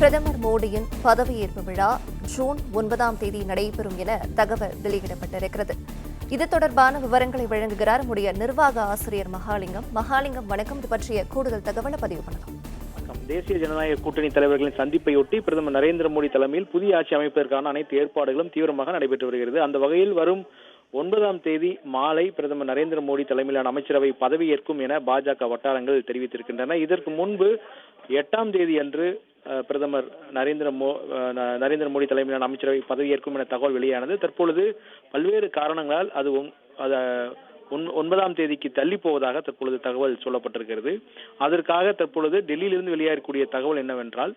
பிரதமர் மோடியின் பதவியேற்பு விழா ஜூன் 9ஆம் தேதி நடைபெறும் என தகவல் வெளியிடப்பட்டிருக்கிறது. இது தொடர்பான விவரங்களை வழங்குகிறார் நம்முடைய நிர்வாக ஆசிரியர் மகாலிங்கம். வணக்கம். இது பற்றிய கூடுதல் தகவலை பதிவு பண்ணலாம். தேசிய ஜனநாயக கூட்டணி தலைவர்களின் சந்திப்பையொட்டி பிரதமர் நரேந்திர மோடி தலைமையில் புதிய ஆட்சி அமைப்பதற்கான அனைத்து ஏற்பாடுகளும் தீவிரமாக நடைபெற்று வருகிறது. அந்த வகையில் வரும் 9ஆம் தேதி மாலை பிரதமர் நரேந்திர மோடி தலைமையிலான அமைச்சரவை பதவியேற்கும் என பாஜக வட்டாரங்கள் தெரிவித்திருக்கின்றன. இதற்கு முன்பு 8ஆம் தேதி அன்று பிரதமர் நரேந்திர மோடி தலைமையிலான அமைச்சரவை பதவியேற்கும் என தகவல் வெளியானது. தற்பொழுது பல்வேறு காரணங்களால் அது 9ஆம் தேதிக்கு தள்ளி போவதாக தற்பொழுது தகவல் சொல்லப்பட்டிருக்கிறது. அதற்காக தற்பொழுது டெல்லியிலிருந்து வெளியாகக்கூடிய தகவல் என்னவென்றால்,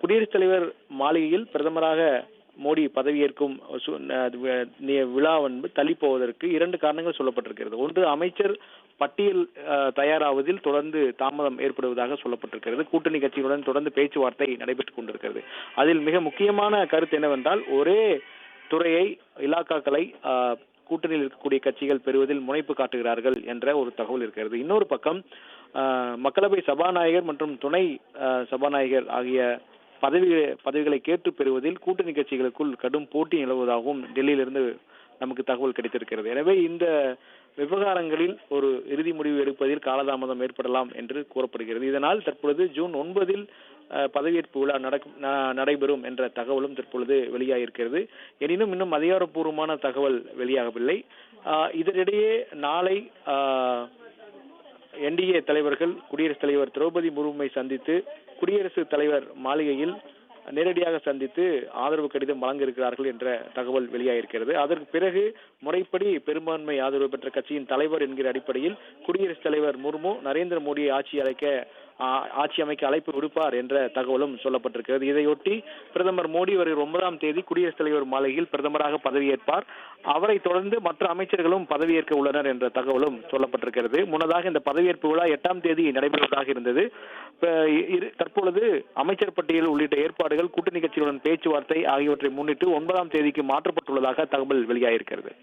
குடியரசுத் தலைவர் மாளிகையில் பிரதமராக மோடி பதவியேற்கும் விழா தள்ளி போவதற்கு 2 காரணங்கள் சொல்லப்பட்டிருக்கிறது. ஒன்று, அமைச்சர் பட்டியல் தயாராவதில் தொடர்ந்து தாமதம் ஏற்படுவதாக சொல்லப்பட்டிருக்கிறது. கூட்டணி கட்சிகளுடன் தொடர்ந்து பேச்சுவார்த்தை நடைபெற்றுக் கொண்டிருக்கிறது. அதில் மிக முக்கியமான கருத்து என்னவென்றால், ஒரே துறையை இலாக்காக்களை கூட்டணியில் இருக்கக்கூடிய கட்சிகள் பெறுவதில் முனைப்பு காட்டுகிறார்கள் என்ற ஒரு தகவல் இருக்கிறது. இன்னொரு பக்கம் மக்களவை சபாநாயகர் மற்றும் துணை சபாநாயகர் ஆகிய பதவிகளை கேட்டு பெறுவதில் கூட்டணி கட்சிகளுக்குள் கடும் போட்டி நிலவுவதாகவும் டெல்லியிலிருந்து நமக்கு தகவல் கிடைத்திருக்கிறது. எனவே இந்த விவகாரங்களில் ஒரு இறுதி முடிவு எடுப்பதில் காலதாமதம் ஏற்படலாம் என்று கூறப்படுகிறது. இதனால் தற்பொழுது ஜூன் 9இல் பதவியேற்பு விழா நடைபெறும் என்ற தகவலும் தற்பொழுது வெளியாகியிருக்கிறது. எனினும் இன்னும் அதிகாரப்பூர்வமான தகவல் வெளியாகவில்லை. இதனிடையே நாளை என்டிஏ தலைவர்கள் குடியரசுத் தலைவர் திரௌபதி முர்முவை சந்தித்து குடியரசுத் தலைவர் மாளிகையில் நேரடியாக சந்தித்து ஆதரவு கடிதம் வழங்க இருக்கிறார்கள் என்ற தகவல் வெளியாகிருக்கிறது. அதற்கு பிறகு முறைப்படி பெரும்பான்மை ஆதரவு பெற்ற கட்சியின் தலைவர் என்கிற அடிப்படையில் குடியரசுத் தலைவர் முர்மு நரேந்திர மோடியை ஆட்சி அமைக்க அழைப்பு விடுப்பார் என்ற தகவலும் சொல்லப்பட்டிருக்கிறது. இதையொட்டி பிரதமர் மோடி வருகிற 9ஆம் தேதி குடியரசுத் தலைவர் மாளிகையில் பிரதமராக பதவியேற்பார். அவரை தொடர்ந்து மற்ற அமைச்சர்களும் பதவியேற்க உள்ளனர் என்ற தகவலும் சொல்லப்பட்டிருக்கிறது. முன்னதாக இந்த பதவியேற்பு விழா 8ஆம் தேதி நடைபெறுவதாக இருந்தது. தற்பொழுது அமைச்சர் பட்டியல் உள்ளிட்ட ஏற்பாடுகள், கூட்டணி கட்சிகளுடன் பேச்சுவார்த்தை ஆகியவற்றை முன்னிட்டு 9ஆம் தேதிக்கு மாற்றப்பட்டுள்ளதாக தகவல் வெளியாகியிருக்கிறது.